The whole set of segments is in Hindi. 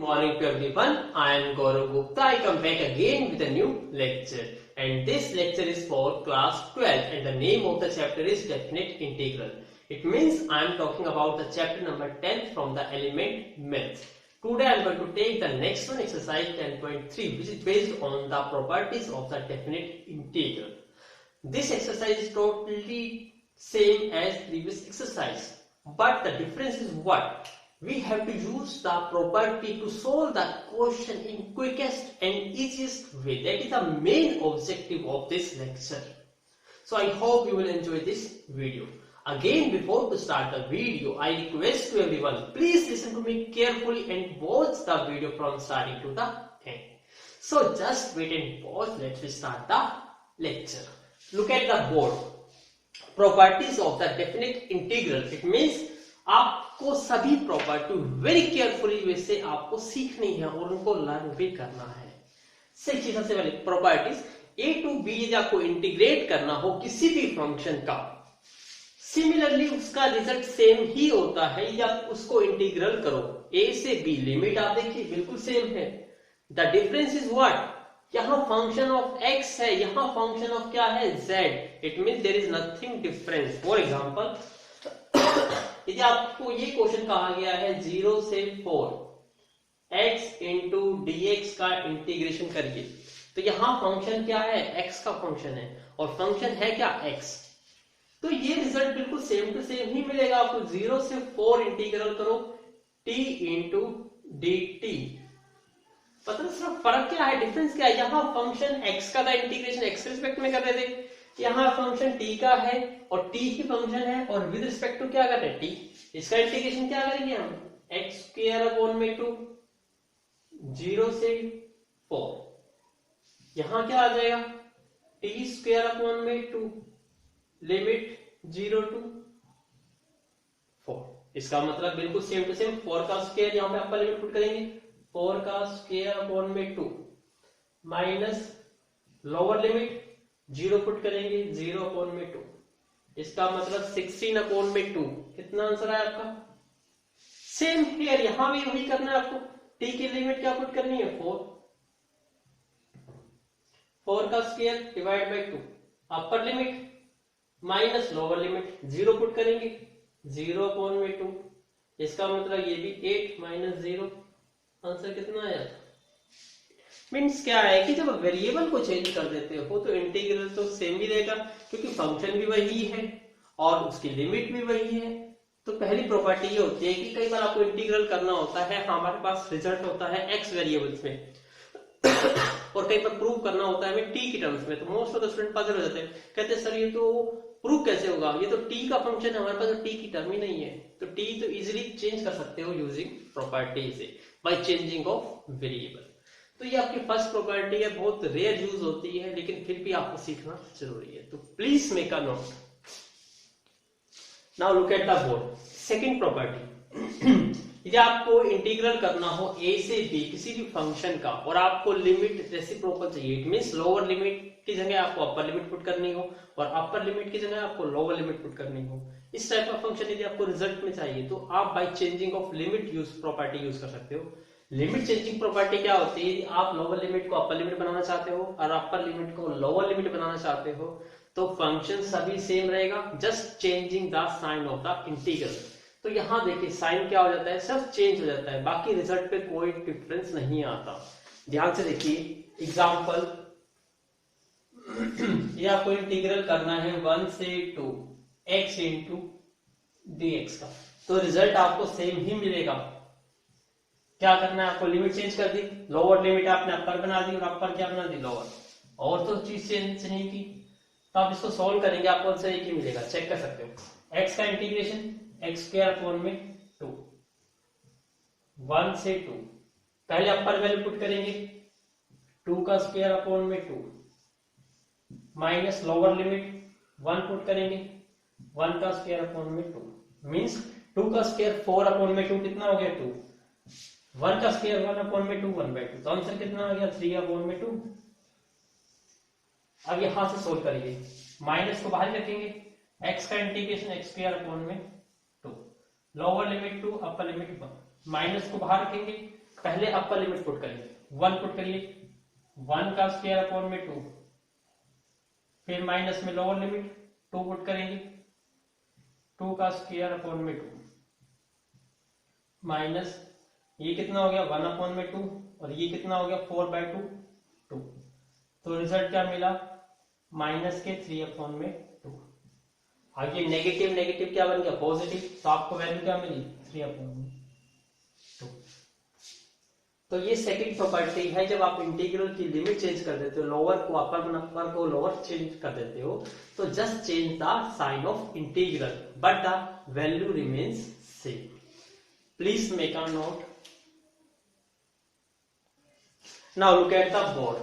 morning to everyone. I am Gaurav Gupta. I come back again with a new lecture. And this lecture is for class 12 and the name of the chapter is definite integral. It means I am talking about the chapter number 10 from the element maths. Today I am going to take the next one, exercise 10.3, which is based on the properties of the definite integral. This exercise is totally same as previous exercise, but the difference is what? We have to use the property to solve the question in quickest and easiest way. That is the main objective of this lecture. So I hope you will enjoy this video. Again, before to start the video, I request to everyone, please listen to me carefully and watch the video from starting to the end. So just wait and pause. Let's start the lecture. Look at the board. Properties of the definite integral. It means आपको सभी प्रॉपर्टी वेरी केयरफुली वैसे आपको सीखनी है और उनको लर्न भी करना है। सबसे पहले प्रॉपर्टीज ए टू बी यदि आपको इंटीग्रेट करना हो किसी भी फंक्शन का, सिमिलरली उसका रिजल्ट सेम ही होता है यदि आप उसको इंटीग्रल करो ए से बी। लिमिट आप देखिए बिल्कुल सेम है। The difference is what? यहाँ फंक्शन ऑफ x है, यहाँ फंक्शन ऑफ क्या है? z। It means there is nothing difference. For example यदि आपको ये क्वेश्चन कहा गया है 0 से 4 x इंटू dx का इंटीग्रेशन करिए, तो यहाँ फंक्शन क्या है? x का फंक्शन है और फंक्शन है क्या? x। तो ये रिजल्ट बिल्कुल सेम टू सेम ही मिलेगा आपको। 0 से 4 इंटीग्रल करो t इंटू dt। पता नहीं सिर्फ फर्क क्या है, डिफरेंस क्या है? यहाँ फंक्शन x का था, इंटीग्रेशन x के रिस्पेक्ट में कर रहे थे, यहाँ फंक्शन t का है और t की फंक्शन है और विद रिस्पेक्ट टू क्या कर रहे हैं? t। इसका इंटीग्रेशन क्या करेंगे हम? x स्क्वायर अपॉन में 2 0 से 4। यहाँ क्या आ जाएगा? t स्क्वायर अपॉन में 2 लिमिट 0 टू 4। इसका मतलब बिल्कुल सेम टू सेम। 4 का स्क्वायर यहाँ पे अपर लिमिट पुट करेंगे, 4 का स्क्वायर अपॉन में 2 माइनस लोअर लिमिट 0 पुट करेंगे, 0 अपॉन में 2। इसका मतलब 16 अपॉन में 2। कितना आंसर है आपका? सेम हियर, यहां भी वही करना है आपको। t की लिमिट क्या पुट करनी है? 4। 4 का square divide by 2 upper limit minus lower limit 0 put करेंगे, 0 अपॉन में 2। इसका मतलब ये भी 8 माइनस 0। आंसर कितना आया? मीन्स क्या है कि जब वेरिएबल को चेंज कर देते हो तो इंटीग्रल तो सेम ही रहेगा, क्योंकि फंक्शन भी वही है और उसकी लिमिट भी वही है। तो पहली प्रॉपर्टी ये होती है कि कई बार आपको इंटीग्रल करना होता है, हमारे पास रिजल्ट होता है एक्स वेरिएबल्स में और कई बार प्रूव करना होता है हमें टी की टर्म्स में। तो most of the student puzzle हो जाते हैं, कहते हैं सर ये तो प्रूव कैसे होगा, ये तो टी का फंक्शन है, हमारे पास तो टी की टर्म ही नहीं है। तो टी तो इजिली चेंज कर सकते हो यूजिंग प्रॉपर्टी से, बाय चेंजिंग ऑफ वेरिएबल। तो ये आपकी फर्स्ट प्रॉपर्टी है, बहुत रेयर यूज होती है लेकिन फिर भी आपको सीखना जरूरी है। तो please make a note. Now look at the board. Second property, यदि आपको इंटीग्रल करना हो a से b किसी भी फंक्शन का और आपको लिमिट रेसिप्रोकल चाहिए, इट मींस लोअर लिमिट की जगह आपको अपर लिमिट पुट करनी हो और अपर लिमिट की जगह आपको लोअर लिमिट पुट करनी हो। इस टाइप का फंक्शन यदि आपको रिजल्ट में चाहिए तो आप by changing of limit use property use कर सकते हो। लिमिट चेंजिंग प्रॉपर्टी क्या होती है? यदि आप लोअर लिमिट को अपर लिमिट बनाना चाहते हो और अपर लिमिट को लोअर लिमिट बनाना चाहते हो तो फंक्शन सभी सेम रहेगा, just changing the sign of the integral. तो यहां देखिए साइन क्या हो जाता है? सिर्फ चेंज हो जाता है, बाकी रिजल्ट पे कोई डिफरेंस नहीं आता। ध्यान से देखिए एग्जांपल, ये आपको इंटीग्रल करना है 1 से 2 x इंटू dx का, तो रिजल्ट आपको सेम ही मिलेगा। क्या करना है आपको? लिमिट चेंज कर दी, लोअर लिमिट आपने अपर बना दी और अपर क्या बना दी? लोअर। और तो चीज चेंज नहीं की। तो आप इसको सॉल्व करेंगे, आपको आंसर एक ही मिलेगा, चेक कर सकते हो। x का इंटीग्रेशन x स्क्वायर अपॉन में 2 1 से 2, पहले अपर वैल्यू पुट करेंगे 2 का स्क्वायर अपॉन में 2 माइनस लोअर लिमिट 1 पुट करेंगे, 1 का स्क्वायर अपॉन में 2 मींस 2 का स्क्वायर 4 अपॉन में 2 कितना हो गया? 2। 1 का स्क्वायर 1 अपॉन में 2 1/2, तो आंसर कितना आ गया? 3 अपॉन में 2। अब यहां से सोल्व करिए, माइनस को बाहर रखेंगे, x का इंटीग्रेशन x स्क्वायर अपॉन में 2, lower limit 2 upper limit 1, minus को बाहर रखेंगे, पहले अपर लिमिट पुट करिए, 1 पुट करिए, 1 का स्क्वायर अपॉन में 2, फिर माइनस में लोअर लिमिट 2 पुट करेंगे, 2 का स्क्वायर अपॉन में 2 माइनस ये कितना हो गया 1 अपॉन में 2 और ये कितना हो गया 4/2 2। तो रिजल्ट क्या मिला माइनस के 3 अपॉन में 2। आगे नेगेटिव नेगेटिव क्या बन गया पॉजिटिव, तो आपको वैल्यू क्या मिली 3 अपॉन में 2। तो ये सेकंड प्रॉपर्टी है, जब आप इंटीग्रल की लिमिट चेंज कर देते हो, लोअर को अपर अपर को लोअर चेंज कर देते हो, तो just change the sign of integral but the value remains same. Please make a note. Now look at the board.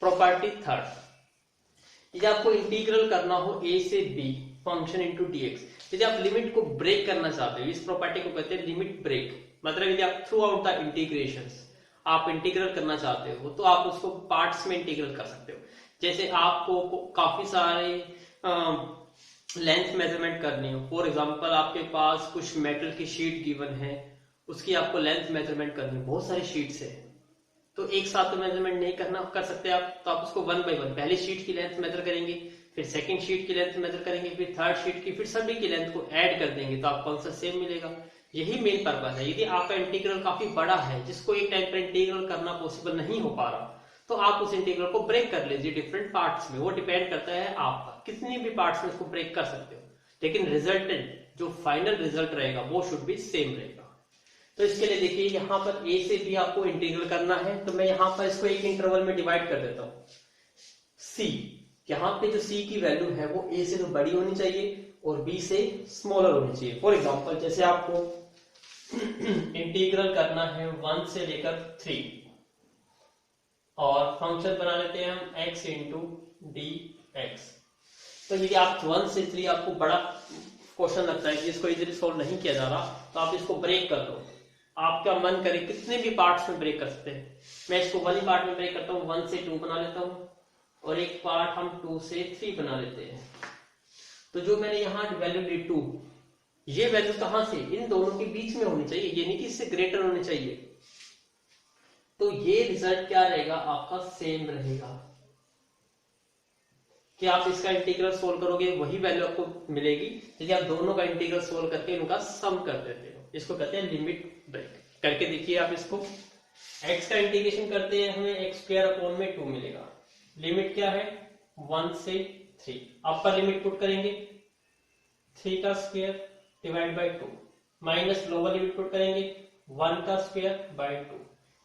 Property third, यदि आपको इंटीग्रल करना हो a से b फंक्शन इंटू dx, यदि आप लिमिट को ब्रेक करना चाहते हो, इस प्रॉपर्टी को कहते हैं लिमिट ब्रेक। मतलब यदि आप थ्रू आउट द इंटीग्रेशंस आप इंटीग्रल करना चाहते हो तो आप उसको पार्ट्स में इंटीग्रल कर सकते हो। जैसे आपको काफी सारे लेंथ मेजरमेंट करनी हो, फॉर एग्जांपल आपके पास कुछ मेटल की शीट गिवन है, उसकी आपको लेंथ मेजरमेंट करनी, बहुत सारी शीट्स है, तो एक साथ तो मेजरमेंट नहीं कर सकते आप, तो आप उसको 1 बाय 1 पहले शीट की लेंथ मेजर करेंगे, फिर सेकंड शीट की लेंथ मेजर करेंगे, फिर थर्ड शीट की, फिर सभी की लेंथ को ऐड कर देंगे तो आपको आंसर सेम मिलेगा। यही मेन पर्पस है। यदि आपका इंटीग्रल काफी बड़ा है जिसको एक टाइम पर इंटीग्रल करना पॉसिबल नहीं हो पा रहा, तो आप उस इंटीग्रल को ब्रेक कर लीजिए डिफरेंट पार्ट्स में। वो डिपेंड करता है आपका कितनी भी पार्ट्स में उसको ब्रेक कर सकते हो, लेकिन रिजल्टेंट जो फाइनल रिजल्ट रहेगा वो शुड बी सेम रहेगा। तो इसके लिए देखिए यहाँ पर a से b आपको इंटीग्रल करना है, तो मैं यहाँ पर इसको एक इंटरवल में डिवाइड कर देता हूँ c। यहाँ पे जो c की वैल्यू है वो a से तो बड़ी होनी चाहिए और b से स्मॉलर होनी चाहिए। फॉर एग्जांपल जैसे आपको इंटीग्रल करना है 1 से लेकर 3 और फंक्शन बना लेते हैं हम x इंटू dx। तो यदि आप 1 से 3 आपको बड़ा क्वेश्चन लगता है कि इसको इजीली सॉल्व नहीं किया जा रहा, तो आप इसको ब्रेक कर दो। आपका मन करे कितने भी पार्ट्स में ब्रेक कर सकते हैं। मैं इसको 1 पार्ट में ब्रेक करता हूँ, 1 से 2 बना लेता हूँ और एक पार्ट हम 2 से 3 बना लेते हैं। तो जो मैंने यहाँ वैल्यू ली 2, ये वैल्यू कहां से, इन दोनों के बीच में होनी चाहिए, ये नहीं कि इससे ग्रेटर होनी चाहिए। तो ये रिजल्ट क्या रहेगा आपका सेम रहेगा कि आप इसका इंटीग्रल सोल्व करोगे वही वैल्यू आपको मिलेगी यदि आप दोनों का इंटीग्रल सोल्व करके उनका सम कर देते हो। इसको कहते हैं लिमिट ब्रेक। करके देखिए आप इसको, x का इंटीग्रेशन करते हैं हमें x स्क्वायर अपॉन में 2 मिलेगा। लिमिट क्या है 1 से 3, अपर लिमिट पुट करेंगे 3 का square divide by 2 minus lower limit put करेंगे 1 का स्क्वायर बाय 2।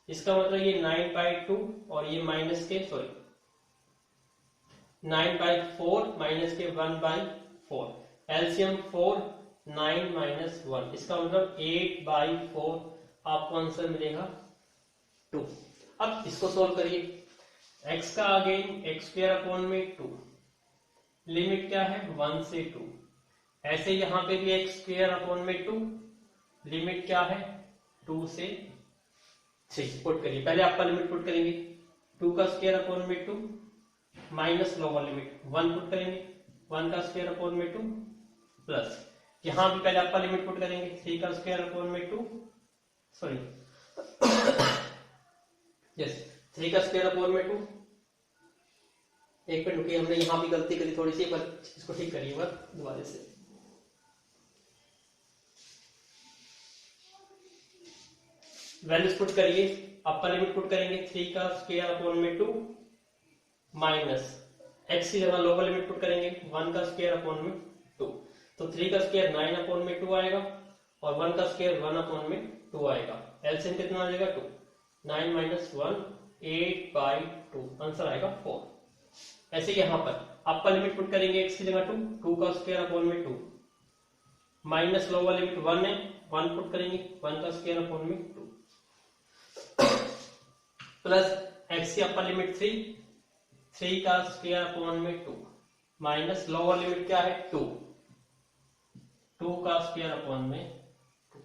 इसका मतलब ये 9/2 और ये माइनस के 9/4 माइनस के 1/4, एलसीएम 4 9 माइनस 1, इसका मतलब 8/4 आपको आंसर मिलेगा 2। अब इसको सोल्व करिए, x का अगेन x स्क्वायर अपॉन में 2, लिमिट क्या है 1 से 2। ऐसे यहां पे भी x स्क्वायर अपॉन में 2, लिमिट क्या है 2 से 3 पुट करिए। पहले अपर लिमिट पुट करेंगे 2 का स्क्वायर अपॉन में 2 माइनस लोअर लिमिट 1 पुट करेंगे 1 का स्क्वायर अपॉन में 2 प्लस यहां भी पहले अपर लिमिट पुट करेंगे 3 का स्क्वायर अपॉन में 2 सॉरी यस 3 का स्क्वायर अपॉन में 2। एक मिनट रुकिए, हमने यहां भी गलती करी थोड़ी सी, पर इसको ठीक करिए दोबारा से। वैल्यूज पुट करिए, अपर लिमिट पुट करेंगे 3 का स्क्वायर अपॉन में 2 माइनस x की जगह लोअर लिमिट पुट करेंगे 1 का स्क्वायर अपॉन में 2। तो 3 का स्क्वायर 9 अपॉन में 2 आएगा और 1 का स्क्वायर 1 अपॉन में 2 आएगा। एलसीएम कितना आ जाएगा 2, 9 माइनस 1 8/2, आंसर आएगा 4। ऐसे यहां पर अपर लिमिट पुट करेंगे x की जगह 2 का स्क्वायर अपॉन में 2 माइनस लोअर लिमिट 1 है 1 पुट करेंगे 1 का स्क्वायर अपॉन में 2 प्लस x की अपर लिमिट 3 का स्क्वायर अपॉन में 2 माइनस लोअर लिमिट क्या है 2 का स्क्वायर अपॉन में 2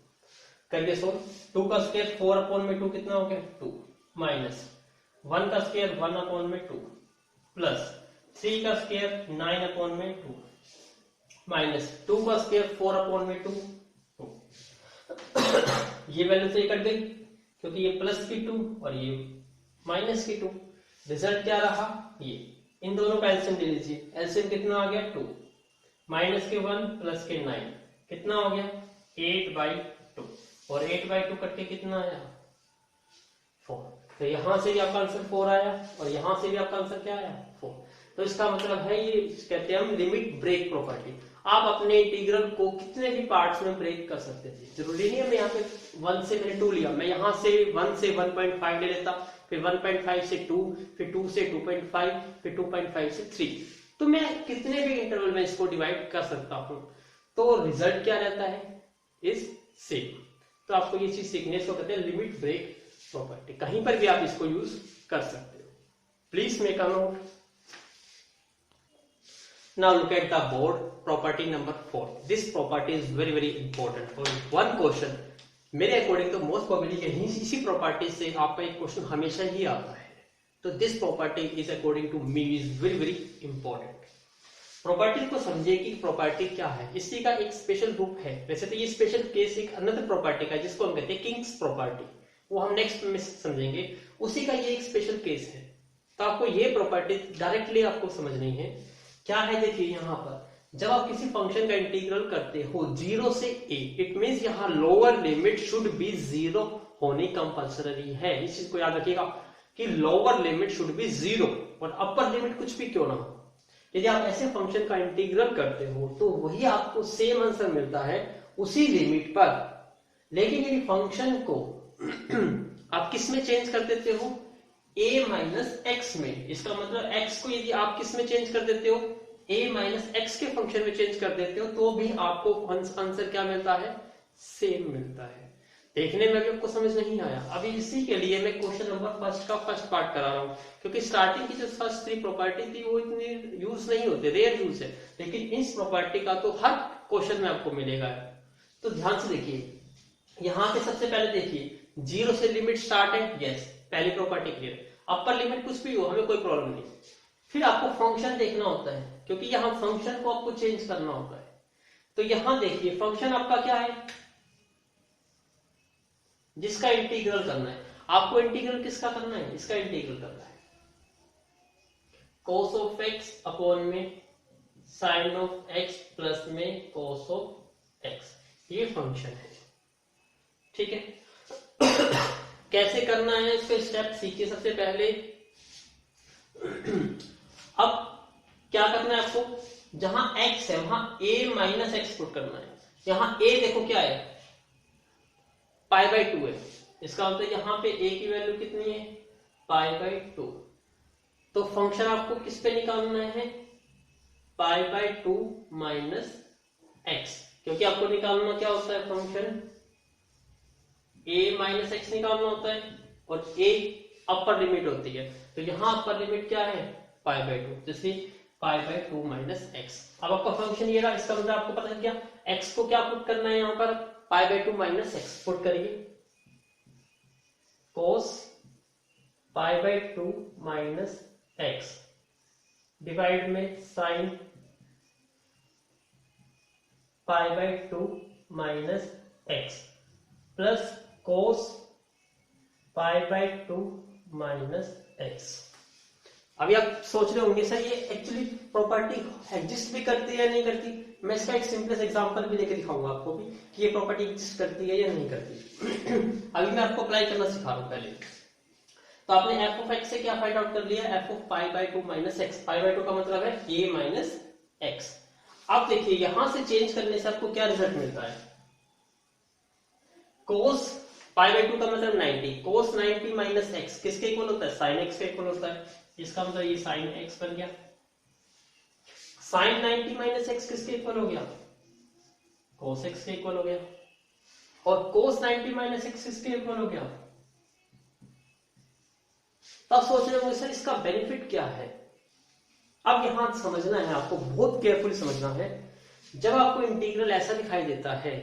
करिए सोल्व। 2 का स्क्वायर 4 अपॉन में 2 कितना हो गया 2 माइनस 1 का स्क्वायर 1 अपॉन में 2 प्लस 3 का स्क्वायर 9 अपॉन में 2 माइनस 2 का स्क्वायर 4 अपॉन में 2। ये वैल्यू से कट गई, क्योंकि ये प्लस की 2 और ये माइनस की 2। रिजल्ट क्या रहा, ये इन दोनों का एलसीएम ले लीजिए। एलसीएम कितना आ गया 2, माइनस के 1 प्लस के 9 कितना हो गया 8/2, और 8/2 कट के कितना आया 4। तो यहां से भी आपका आंसर 4 आया और यहां से भी आपका आंसर क्या आया 4। तो इसका मतलब है ये कहते हैं हम लिमिट ब्रेक प्रॉपर्टी। आप अपने इंटीग्रल को कितने भी पार्ट्स में ब्रेक कर सकते थे, जरूरी नहीं है मैं यहाँ पे 1 से मैंने 2 लिया, मैं यहाँ से 1 से 1.5 ले लेता, फिर 1.5 से 2, फिर 2 से 2.5, फिर 2.5 से 3। तो मैं कितने भी इंटरवल में इसको डिवाइड कर सकता हूँ, तो रिजल्ट क्या रहता है इज सेम। तो आपको ये चीज सीखने को कहते हैं लिमिट ब्रेक प्रॉपर्टी। कहीं पर भी आप इसको यूज कर सकते हो। Please make a note. Now look at the board, property number 4. This property is very important. For one question, मेरे अकॉर्डिंग तो मोस्ट प्रोबेबली यही इसी प्रॉपर्टी से आपका एक क्वेश्चन हमेशा ही आता है। तो this property is according to me is very important. Property को समझिए कि प्रॉपर्टी क्या है। इसी का एक स्पेशल रूप है। वैसे तो ये स्पेशल केस एक अनदर प्रॉपर्टी का जिसको हम कहते हैं किंग्स प्रॉपर्टी, वो हम नेक्स्ट में समझेंगे। उसी का ये एक स्पेशल केस है। तो आपको ये प्रॉपर्टी डायरेक्टली आपको समझनी है। क्या है देखिए, यहाँ पर जब आप किसी फंक्शन का इंटीग्रल करते हो 0 से a, इट मींस यहाँ लोअर लिमिट शुड बी 0 होनी कंपल्सरी है। इस चीज को याद रखिएगा कि लोअर लिमिट शुड बी 0 और अपर लिमिट कुछ भी क्यों ना हो। यदि आप ऐसे फंक्शन का इंटीग्रल करते हो तो वही आपको सेम आंसर मिलता है उसी लिमिट पर। लेकिन यदि फंक्शन को आप किस में चेंज कर देते हो a माइनस एक्स में, इसका मतलब x को यदि आप किस में चेंज कर देते हो a माइनस एक्स के फंक्शन में चेंज कर देते हो, तो भी आपको आंसर क्या मिलता है सेम मिलता है। देखने में भी आपको समझ नहीं आया। अभी इसी के लिए मैं क्वेश्चन नंबर फर्स्ट का फर्स्ट पार्ट करा रहा हूँ, क्योंकि स्टार्टिंग की जो फर्स्ट 3 प्रॉपर्टी थी वो इतनी यूज नहीं होते, रेयर यूज है। लेकिन इस प्रॉपर्टी का तो हर क्वेश्चन में आपको मिलेगा। तो ध्यान से देखिए, यहां से सबसे पहले देखिए 0 से लिमिट स्टार्ट है, यस पहली प्रॉपर्टी क्लियर। अपर लिमिट कुछ भी हो हमें कोई प्रॉब्लम नहीं। फिर आपको फंक्शन देखना होता है, क्योंकि यहां फंक्शन को आपको चेंज करना होता है। तो यहां देखिए फंक्शन आपका क्या है जिसका इंटीग्रल करना है। आपको इंटीग्रल किसका करना है, इसका इंटीग्रल करना है cos ऑफ x अपॉन में sin ऑफ x प्लस में cos ऑफ x। ये फंक्शन है, ठीक है। कैसे करना है इसके स्टेप सीखिए सबसे पहले। अब क्या करना है आपको, जहां x है वहां a माइनस एक्स पुट करना है। यहां a देखो क्या है π/2 है, इसका मतलब यहां पे a की वैल्यू कितनी है π/2। तो फंक्शन आपको किस पे निकालना है π/2 माइनस एक्स, क्योंकि आपको निकालना क्या होता है फंक्शन a माइनस एक्स निकालना होता है और a अपर लिमिट होती है। तो यहां अपर लिमिट क्या है π/2, जैसे π/2 माइनस एक्स। अब आपका फंक्शन ये रहा, इसका मतलब आपको पता है क्या x को क्या पुट करना है, यहां पर π/2 माइनस एक्स पुट करिए, cos π/2 माइनस एक्स डिवाइड में sin π/2 minus x plus cos π/2 minus x. अभी आप सोच रहे होंगे सर ये एक्चुअली प्रॉपर्टी एग्जिस्ट भी करती है या नहीं करती। मैं इसका एक सिंपलेस्ट एग्जांपल भी लेकर दिखाऊंगा आपको भी कि ये प्रॉपर्टी एग्जिस्ट करती है या नहीं करती। अभी मैं आपको अप्लाई करना सिखा रहा हूं पहले। तो आपने f ऑफ x से क्या फाइंड आउट कर लिया, f ऑफ π/2 माइनस एक्स। π/2 का मतलब है a माइनस एक्स। अब देखिए यहां से चेंज करने से आपको क्या रिजल्ट मिलता है, cos π/2 का मतलब 90, cos 90 माइनस एक्स किसके इक्वल होता है sin x के इक्वल होता है। इसका मतलब ये sin x बन गया। sin 90 माइनस एक्स किसके इक्वल हो गया cos x के इक्वल हो गया। और cos 90 माइनस एक्स किसके इक्वल हो गया। तब सोच रहे होंगे सर इसका बेनिफिट क्या है। अब यहां समझना है आपको, बहुत केयरफुली समझना है। जब आपको इंटीग्रल ऐसा दिखाई देता है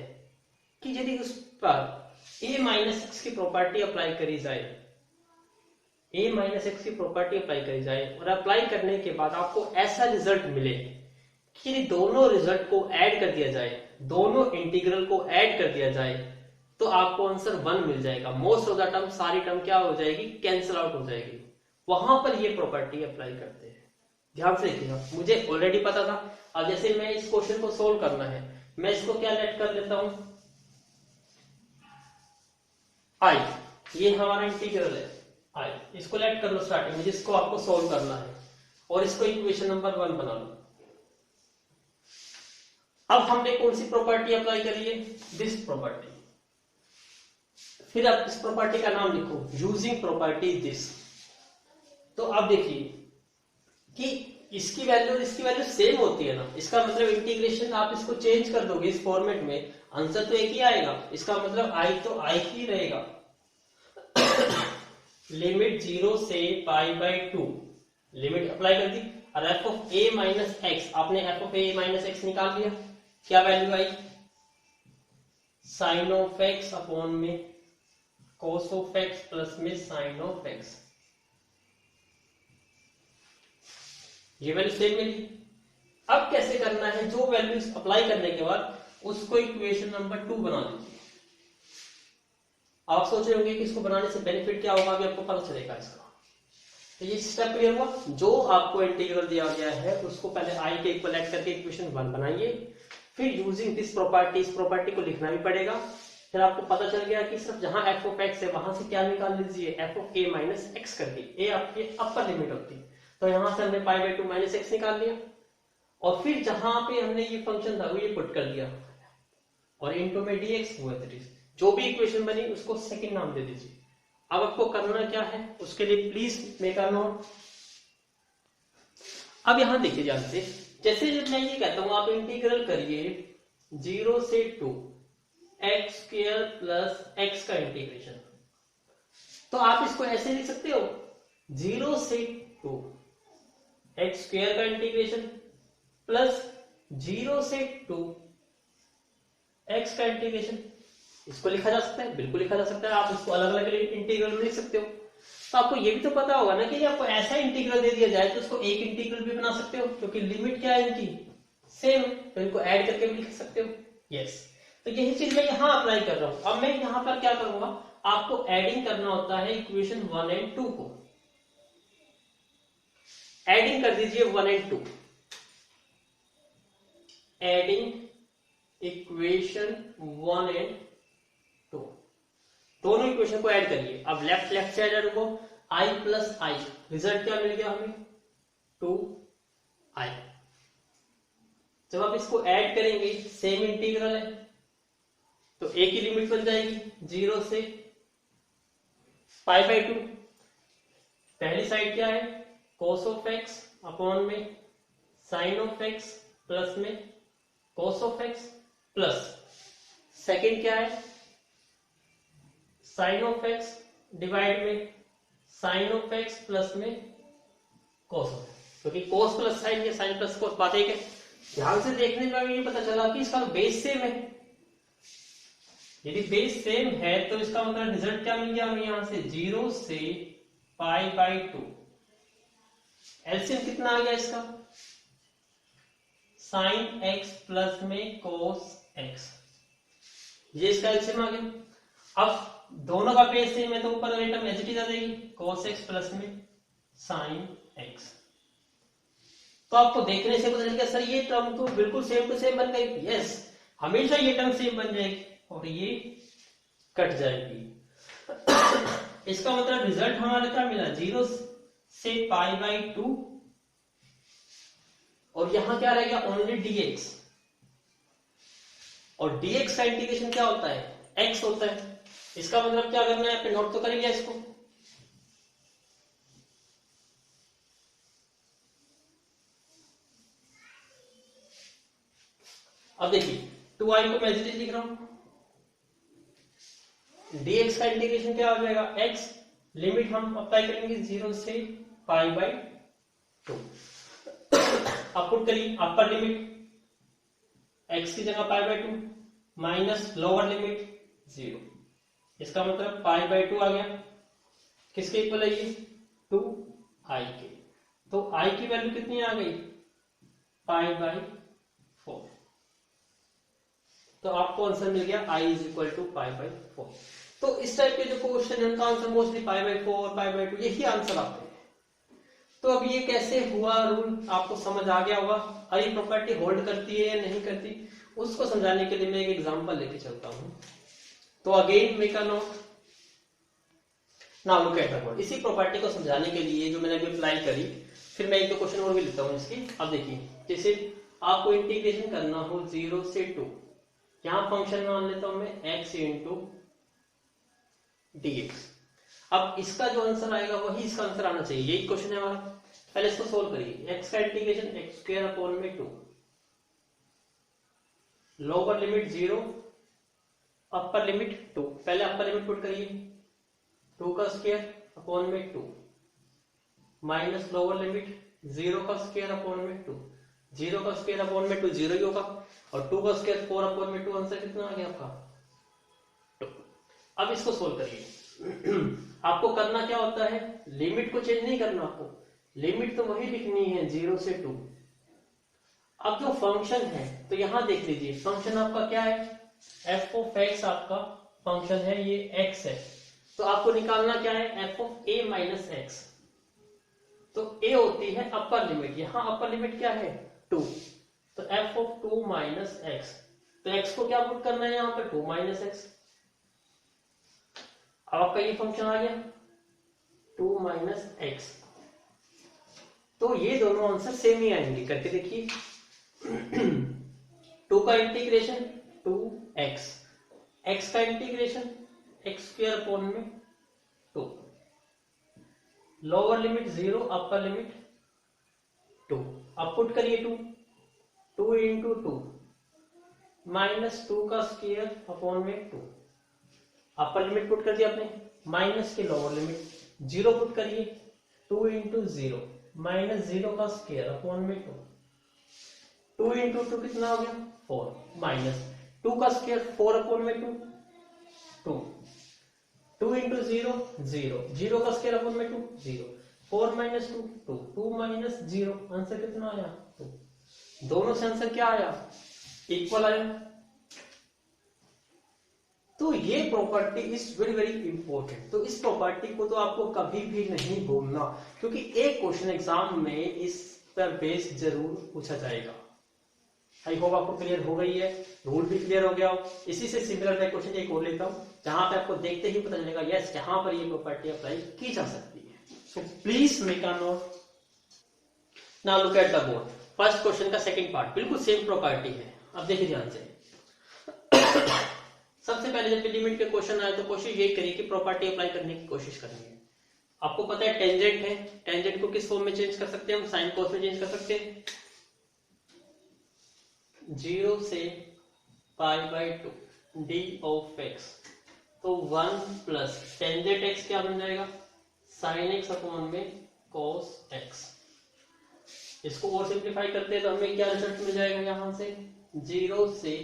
कि यदि उस पर a माइनस एक्स की प्रॉपर्टी अप्लाई करी जाए, a माइनस एक्स की प्रॉपर्टी अप्लाई करी जाए और अप्लाई करने के बाद आपको ऐसा रिजल्ट मिले कि दोनों रिजल्ट को ऐड कर दिया जाए, दोनों इंटीग्रल को ऐड कर दिया जाए, तो आपको आंसर 1 मिल जाएगा। मोस्ट ऑफ द टर्म, सारी टर्म क्या हो जाएगी, कैंसिल आउट हो जाएगी। वहां पर ये प्रॉपर्टी अप्लाई करते हैं। ध्यान से देखिएगा, मुझे ऑलरेडी पता था। अब जैसे मैं इस क्वेश्चन को सोल्व करना है, मैं इसको क्या लेट कर लेता हूं, आई, ये हमारा इंटीग्रल है आई, इसको लेट कर लो स्टार्टिंग में, जिसको आपको सोल्व करना है, और इसको इक्वेशन नंबर 1 बना लो। अब हमने कौन सी प्रॉपर्टी अप्लाई करी है, दिस प्रॉपर्टी। फिर आप इस प्रॉपर्टी का नाम लिखो, यूजिंग प्रॉपर्टी दिस। तो अब देखिए कि इसकी वैल्यू और इसकी वैल्यू सेम होती है ना, इसका मतलब इंटीग्रेशन आप इसको चेंज कर दोगे इस फॉर्मेट में, आंसर तो एक ही आएगा। इसका मतलब आई तो आई ही रहेगा। लिमिट 0 से π/2 लिमिट अप्लाई कर दी, और f of a minus x, आपने f of a minus x निकाल लिया, क्या वैल्यू आई, साइन ऑफ एक्स अपॉन में कॉस ऑफ एक्स प्लस में साइन ऑफ एक्स, ये वैल्यू सेम मिली। अब कैसे करना है, जो वैल्यूज अप्लाई करने के बाद उसको इक्वेशन नंबर 2 बना दीजिए। आप सोच रहे होंगे कि इसको बनाने से बेनिफिट क्या होगा, अभी आपको पता चलेगा इसका। तो ये स्टेप क्लियर हुआ। जो आपको इंटीग्रल दिया गया है उसको पहले आई के इक्वल ऐड करके इक्वेशन 1 बनाइए, फिर यूजिंग दिस प्रॉपर्टी, इस प्रॉपर्टी को लिखना भी पड़ेगा। फिर आपको पता चल गया कि सिर्फ जहां एफ ऑफ एक्स है वहां से क्या निकाल लीजिए, F of a minus x करके, ए आपकी अपर लिमिट होती है, तो यहां से हमने π/2 माइनस एक्स निकाल लिया, और फिर जहां पे हमने ये फंक्शन था वो ये पुट कर दिया, और इनटू में dx हुआ दैट इज, जो भी इक्वेशन बनी उसको सेकंड नाम दे दीजिए। अब आपको करना क्या है, उसके लिए प्लीज मेक अ नोट। अब यहां देखिए ध्यान से, जैसे जब मैं ये कहता हूं आप इंटीग्रल करिए 0 से 2 एक्स स्क्वायर प्लस एक्स का इंटीग्रेशन, तो आप इसको ऐसे लिख सकते हो 0 से 2 एक्स स्क्वायर का इंटीग्रेशन प्लस 0 से 2 एक्स का इंटीग्रेशन। इसको लिखा जा सकता है, बिल्कुल लिखा जा सकता है, आप इसको अलग अलग इंटीग्रल में लिख सकते हो। तो आपको ये भी तो पता होगा ना कि आपको ऐसा इंटीग्रल दे दिया जाए तो उसको एक इंटीग्रल भी बना सकते हो, क्योंकि लिमिट क्या है इनकी, सेम, तो इनको ऐड करके भी लिख सकते हो। यस, तो यही चीज मैं यहां अप्लाई कर रहा हूं। अब मैं यहां पर क्या करूंगा, आपको एडिंग करना होता है इक्वेशन 1 और 2 को, एडिंग कर दीजिए 1 और 2, एडिंग इक्वेशन 1 और 2, दोनों इक्वेशन को ऐड करिए। अब लेफ्ट साइड को i प्लस आई, रिजल्ट क्या मिल गया हमें, 2i। जब आप इसको ऐड करेंगे, सेम इंटीग्रल है तो a की लिमिट बन जाएगी 0 से π/2, पहली साइड क्या है, cos ऑफ x अपॉन में sin ऑफ x प्लस में cos of x, plus second क्या है, sin ऑफ x डिवाइड में sin ऑफ x प्लस में cos ऑफ x, क्योंकि cos प्लस sin या sin प्लस cos बात एक है। ध्यान से देखने में ये पता चला कि इसका बेस सेम है। यदि बेस सेम है तो इसका मतलब रिजल्ट क्या मिल गया हमें, यहां से 0 से π/2, एलसीएम कितना आ गया इसका, sin x प्लस में cos x, ये इसका एलसीएम आ गया। अब दोनों का बेस सेम है तो ऊपर वाली टर्म एज इट इज आ जाएगी, cos x प्लस में sin x। तो आपको देखने से पता चलेगा सर ये टर्म तो बिल्कुल सेम टू सेम बन गई। यस, हमेशा ये टर्म सेम बन जाएगी और ये कट जाएगी। इसका मतलब रिजल्ट हमारा क्या मिला, 0 से π/2, और यहां क्या रहेगा, ओनली dx, और dx का इंटीग्रेशन क्या होता है, x होता है। इसका मतलब क्या करना है, नोट तो करेंगे इसको, अब देखिए 2i को मैं लिख रहा हूं, dx का इंटीग्रेशन क्या हो जाएगा, x, लिमिट हम अप्लाई करेंगे 0 से π/2, अब पुट करिए अपर लिमिट x की जगह π/2 माइनस लोअर लिमिट 0, इसका मतलब π/2 आ गया, किसके इक्वल है ये, 2i के। तो i की वैल्यू कितनी आ गई, π/4। तो आपको आंसर मिल गया I is equal to pi by 4। तो इस टाइप के जो क्वेश्चन है उनका answer mostly pi by 4, pi by 2 यही आंसर आते हैं। तो अब ये कैसे हुआ, रूल आपको समझ आ गया होगा। अब ये प्रॉपर्टी होल्ड करती है या नहीं करती, उसको समझाने के लिए मैं एक एग्जांपल लेके चलता हूं। तो again make a note, now look at the board. इसी प्रॉपर्टी को समझाने के लिए जो मैंने अभी अप्लाई करी, फिर मैं एक दो क्वेश्चन और भी लेता हूं इसकी। अब देखिए, जैसे आपको इंटीग्रेशन करना हो 0 से 2, यहां फंक्शन मान लेता हूं मैं x इंटू dx। अब इसका जो आंसर आएगा वही इसका आंसर आना चाहिए, यही क्वेश्चन है हमारा। पहले इसको सोल्व करिए। x का इंटीग्रेशन एक्स स्क्वायर अपॉन में 2, लोअर लिमिट 0, अपर लिमिट 2। पहले अपर लिमिट पुट करिए, 2 का स्क्वायर अपॉन में 2 माइनस लोअर लिमिट 0 का स्क्वायर अपॉन में 2। 0 का स्क्वायर अपॉन में 2 0 ही होगा, और 2 का स्क्वायर 4 अपॉन में 2, आंसर कितना आ गया आपका 2। अब इसको सोल्व करिए। आपको करना क्या होता है, लिमिट को चेंज नहीं करना, आपको लिमिट तो वही लिखनी है 0 से 2। अब जो फंक्शन है तो यहां देख लीजिए, फंक्शन आपका क्या है, f ऑफ x आपका फंक्शन है, ये x है। तो आपको निकालना क्या है, f of a minus x। तो a होती है अपर लिमिट, यहां अपर लिमिट क्या है 2, तो f ऑफ 2 माइनस x। तो x को क्या पुट करना है यहां पर 2 माइनस x। अब आपका ये फंक्शन आ गया 2 माइनस x। तो ये दोनों आंसर सेम ही आएंगे, करके देखिए। 2 का इंटीग्रेशन 2x, x का इंटीग्रेशन एक्स स्क्वायर अपॉन में 2, लोअर लिमिट 0, अपर लिमिट 2। अब पुट करिए 2 इंटू 2 माइनस 2 का स्क्वायर अपॉन में 2। अपर लिमिट पुट कर दिया आपने, माइनस के लोअर लिमिट 0 पुट करिए, 2 इंटू 0 माइनस 0 का स्क्वायर अपॉन में 2। 2 इंटू 2 कितना हो गया 4, माइनस 2 का स्क्वायर 4 अपॉन में 2 2 इंटू 0 0, 0 का स्क्वायर अपॉन में 2 0, 4 माइनस 2 2 माइनस 0, आंसर कितना आया 2। दोनों से आंसर क्या आया, इक्वल आया। तो ये property is very very important. तो इस प्रॉपर्टी को तो आपको कभी भी नहीं भूलना, क्योंकि एक क्वेश्चन एग्जाम में इस पर बेस जरूर पूछा जाएगा। आई होप आपको क्लियर हो गई है, रूल भी क्लियर हो गया हो। इसी से सिमिलर मैं क्वेश्चन एक और लेता हूं, जहां पे आपको देखते ही पता चलेगा यस जहां पर ये प्रॉपर्टी अप्लाई की जा सकती है। So please make a note. Now look at the board. First question का सेकंड पार्ट बिल्कुल सेम प्रॉपर्टी है। अब देखिए ध्यान से। सबसे पहले जब लिमिट के क्वेश्चन आए तो कोशिश यही करिए कि प्रॉपर्टी अप्लाई करने की कोशिश करनी है। आपको पता है टेंजेंट है, टेंजेंट को किस फॉर्म में चेंज कर सकते हैं हम, साइन कोस में चेंज कर सकते हैं। 0 से pi by 2 D of x, तो 1 प्लस टेंजेंट एक्स क्या बन जाएगा, साइन एक्स अपॉन में कॉस एक्स। इसको और सिंप्लीफाई करते हैं तो हमें क्या रिजल्ट मिल जाएगा, यहां से 0 से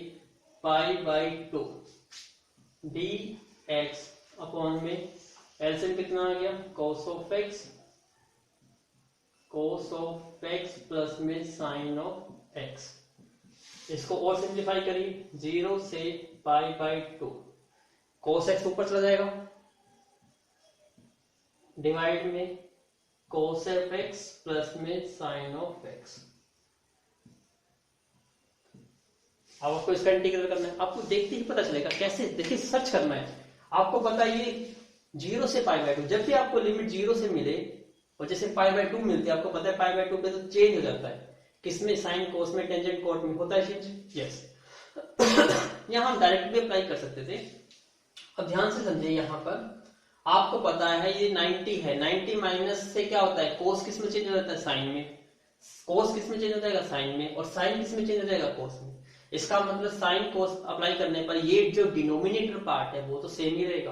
pi by 2 D x upon में एलसीएम कितना आ गया, cos of x, cos of x plus में साइन ऑफ एक्स। इसको और सिंप्लीफाई करिए, 0 से पाई बाई 2, cos x ऊपर चला जाएगा, डिवाइड में cos ऑफ x प्लस में साइन ऑफ x। अब आपको इसका इंटीग्रल करना है, आपको देखते ही पता चलेगा कैसे, देखिए सर्च करना है। आपको पता है ये 0 से पाई बाई 2, जब भी आपको लिमिट 0 से मिले और जैसे पाई बाई 2 मिलती है, आपको पता है पाई बाई 2 पे तो चेंज हो जाता है, किसमें, साइन कोस में, टेंजेंट कोट में होता है चेंज। यस, यहां हम डायरेक्ट भी अप्लाई कर सकते थे। अब ध्यान से समझिए, यहां पर आपको पता है ये 90 है, 90 माइनस से क्या होता है, कोस किस में चेंज हो जाता है, साइन में। कोस किस में चेंज हो जाएगा, साइन में, और साइन किस में चेंज हो जाएगा, कोस में। इसका मतलब साइन कोस अप्लाई करने पर ये जो डिनोमिनेटर पार्ट है वो तो सेम ही रहेगा।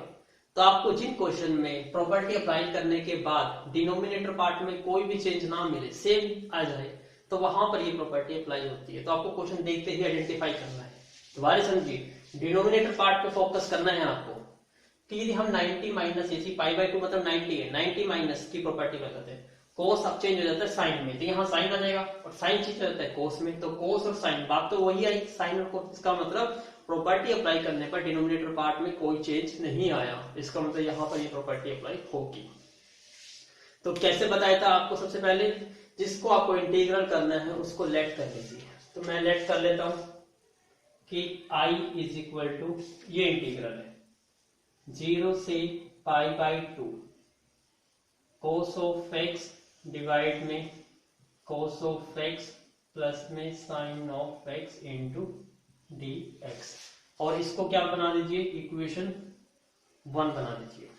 तो आपको जिन क्वेश्चन में प्रॉपर्टी अप्लाई करने के बाद डिनोमिनेटर पार्ट में कोई भी चेंज ना मिले, सेम आ जाए, तो वहां पर ये प्रॉपर्टी अप्लाई होती है। तो आपको क्वेश्चन देखते ही आइडेंटिफाई करना है। दोबारा समझिए, डिनोमिनेटर पार्ट पे फोकस करना है आपको कि यदि हम 90 माइनस इसी पाई बाई 2 मतलब 90 है, 90 माइनस की प्रॉपर्टी बताते हैं, कोस अब चेंज हो जाता है साइन में, तो यहाँ साइन आ जाएगा और साइन चेंज हो जाता है कोस में, तो कोस और साइन बात तो वही आई, साइन और कोस। इसका मतलब प्रॉपर्टी अप्लाई करने पर डिनोमिनेटर पार्ट में कोई चेंज नहीं आया, इसका मतलब यहाँ पर ये प्रॉपर्टी अप्लाई होगी। तो कैसे बताया था आपको, सबसे पहले जिसको आपको इंटीग्रल करना है उसको लेट कर लीजिए। तो मैं लेट कर लेता हूं कि i इज इक्वल टू, ये इंटीग्रल है 0 से pi by 2 cos of x divide में कोस ऑफ एक्स प्लस में sine of x into d x, और इसको क्या बना दीजिए, इक्वेशन 1 बना दीजिए।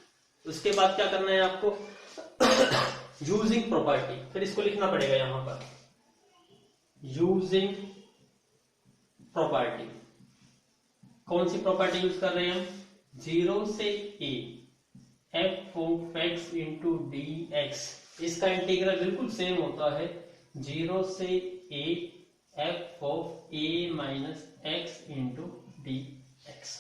उसके बाद क्या करना है आपको, यूजिंग प्रॉपर्टी, फिर इसको लिखना पड़ेगा यहां पर यूजिंग प्रॉपर्टी। कौन सी प्रॉपर्टी यूज कर रहे हैं हम, 0 से a F of x into d x, इसका इंटीग्रल बिल्कुल सेम होता है 0 से a F of a minus x into d x,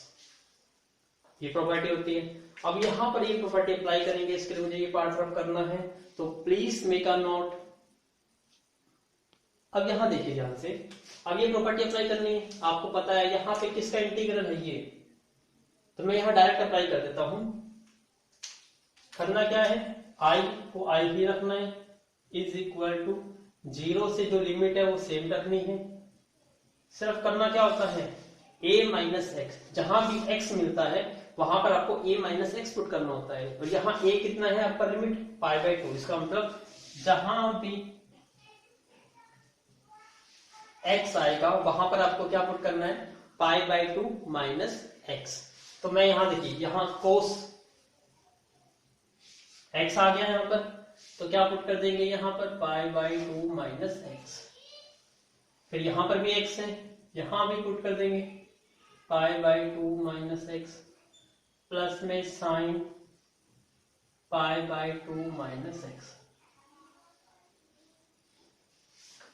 ये प्रॉपर्टी होती है। अब यहां पर ये प्रॉपर्टी अप्लाई करेंगे, इसके लिए मुझे ये पार्ट रब करना है, तो प्लीज मेक अ नोट। अब यहां देखिए ध्यान से, अब ये प्रॉपर्टी अप्लाई करनी है, आपको पता है यहाँ पे किसका इंटीग्रल है ये, तो मैं यहां डायरेक्ट अप्लाई कर देता हूं। करना क्या है, i को i भी रखना है, इज इक्वल टू 0 से जो लिमिट है वो सेम रखनी है। सिर्फ करना क्या होता है, a माइनस एक्स, जहां भी x मिलता है वहां पर आपको a माइनस एक्स पुट करना होता है, और यहाँ a कितना है आपका लिमिट पाई बाई 2, इसका मतलब जहां भी x आएगा वहां पर आपको क्या पुट करना है, पाई बाई 2 माइनस एक्स। तो मैं यहां देखिए, यहां कोस x आ गया यहां पर, तो क्या पुट कर देंगे यहाँ पर पाई बाई 2 माइनस एक्स, फिर यहां पर भी x है, यहां भी पुट कर देंगे pi by 2 minus x plus में sine pi by 2 minus x,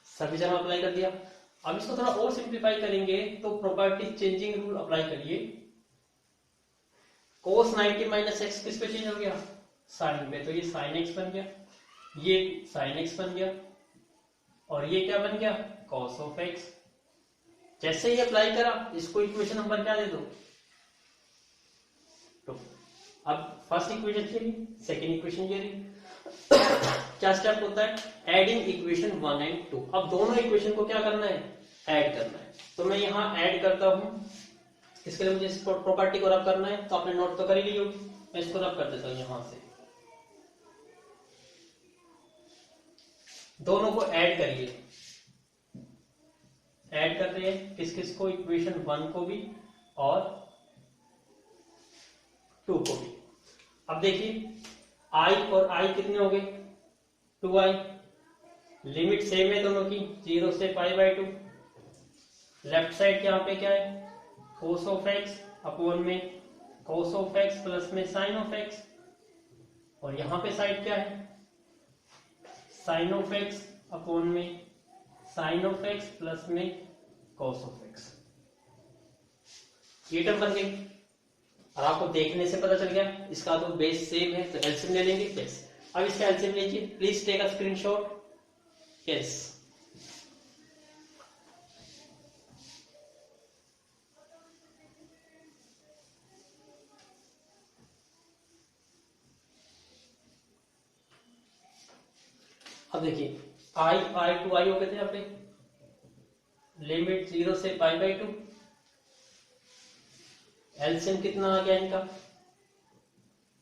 सभी जगह अप्लाई कर दिया। अब इसको थोड़ा और सिंप्लीफाई करेंगे तो प्रॉपर्टी चेंजिंग रूल अप्लाई करिए। कोस 90 माइनस एक्स किस पे चेंज हो गया, साइन पे, तो ये साइन एक्स बन गया, ये साइन एक्स बन गया, और ये क्या बन गया, कॉस ऑफ एक्स। जैसे ही अप्लाई करा, इसको इक्वेशन नंबर क्या दे दो, तो अब फर्स्ट इक्वेशन ये रही, सेकेंड इक्वेशन ये रही। क्या स्टेप होता है, एडिंग इक्वेशन 1 एंड 2। अब दोनों इक्वेशन को क्या करना है, ऐड करना है, तो मैं यहां ऐड करता हूं। इसके लिए मुझे इस प्रॉपर्टी को रब करना है, तो आपने नोट तो कर ही ली होगी, मैं इसको रब कर देता हूं यहां से। दोनों को ऐड करिए, ऐड कर रहे हैं किस किस को, इक्वेशन 1 को भी और 2 को भी। अब देखिए i और i कितने हो गए, 2i, लिमिट सेम है दोनों की 0 से पाई बाई 2। लेफ्ट साइड यहाँ पे क्या है, कोस ऑफ एक्स अपॉन में कोस ऑफ एक्स प्लस में साइन ऑफ एक्स, और यहाँ पे साइड क्या है, साइन ऑफ एक्स अपॉन में साइन ऑफ एक्स प्लस में कॉस ऑफ एक्स। ये टर्म बन गई, और आपको देखने से पता चल गया इसका तो बेस सेम है, तो एलसीएम ले लेंगे बेस। अब इसका एलसीएम लीजिए, please take a screenshot. Yes, अब देखिए आई टू आई हो गए थे यहाँ पे, लिमिट 0 से पाई बाई 2, एलसीएम कितना आ गया इनका,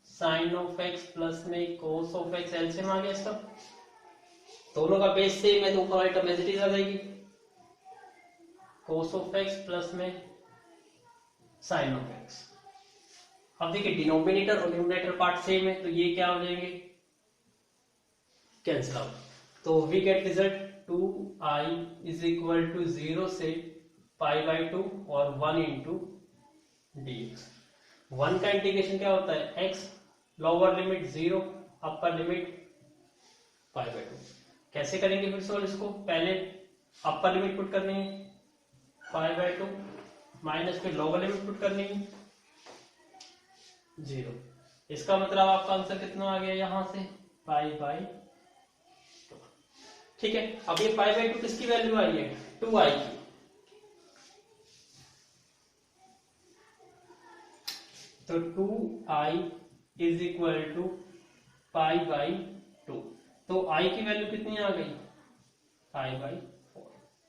साइन ऑफ एक्स प्लस में कोस ऑफ एक्स, एलसीएम आ गया इसका। दोनों का बेस सेम है तो ऊपर वाली टर्म एज इट इज आ जाएगी, कोस ऑफ एक्स प्लस में साइन ऑफ एक्स। अब देखिए डिनोमिनेटर और न्यूमरेटर पार्ट सेम है, तो ये क्या हो जाएंगे, कैंसिल आउट। तो we get result 2i is equal to 0 से पाई बाई 2 और 1 इंटू dx। 1 का इंटीग्रेशन क्या होता है, x, lower limit 0, upper limit pi by 2। कैसे करेंगे फिर सॉल्व इसको, पहले अपर लिमिट पुट करनी है पाई बाई 2 माइनस फिर लोअर लिमिट पुट करनी है 0। इसका मतलब आपका आंसर कितना आ गया यहां से, पाई बाई 2। ठीक है, अब ये पाई बाई 2 किसकी वैल्यू आई है, 2i की। तो 2i is equal to pi by 2। तो i की वैल्यू कितनी आ गई, पाई बाई 4।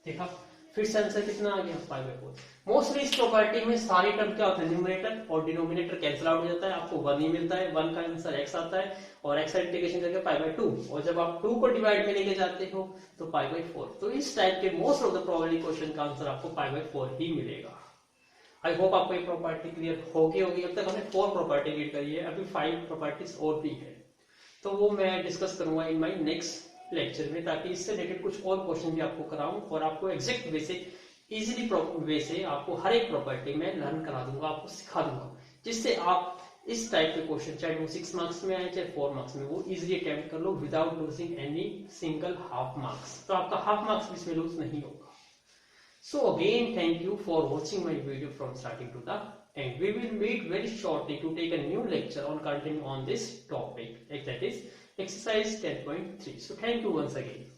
देखा, फिर से आंसर कितना आ गया, पाई बाई 4। मोस्टली इस प्रॉपर्टी में सारी टर्म क्या होता है, न्यूमरेटर और डिनोमिनेटर कैंसिल आउट हो जाता है, आपको 1 ही मिलता है, 1 का आंसर x आता है और x इंटीग्रेशन करके पाई बाई 2, और जब आप 2 को डिवाइड में लेके जाते हो तो पाई बाई 4। तो इस टाइप के most of the probability question का आंसर आपको पाई बाई 4 ही मिलेगा। आई होप आपको ये प्रॉपर्टी क्लियर होगी। अब तक हमने 4 प्रॉपर्टी रीड करी है, अभी 5 प्रॉपर्टीज और भी है, तो वो मैं डिस्कस करूंगा इन माय नेक्स्ट लेक्चर में, ताकि इससे रिलेटेड कुछ और क्वेश्चन भी आपको कराऊं और आपको एग्जैक्ट वे से, इजीली वे से आपको हर एक प्रॉपर्टी में लर्न करा दूंगा, आपको सिखा दूंगा, जिससे आप इस टाइप के क्वेश्चन, चाहे वो 6 मार्क्स में आए चाहे 4 मार्क्स में, वो इजीली अटेम्प्ट कर लो without losing any single half marks. तो आपका हाफ मार्क्स भी इसमें लूज नहीं होगा। So again, thank you for watching my video from starting to the end. We will meet very shortly to take a new lecture on continuing on this topic, that is exercise 10.3. So thank you once again.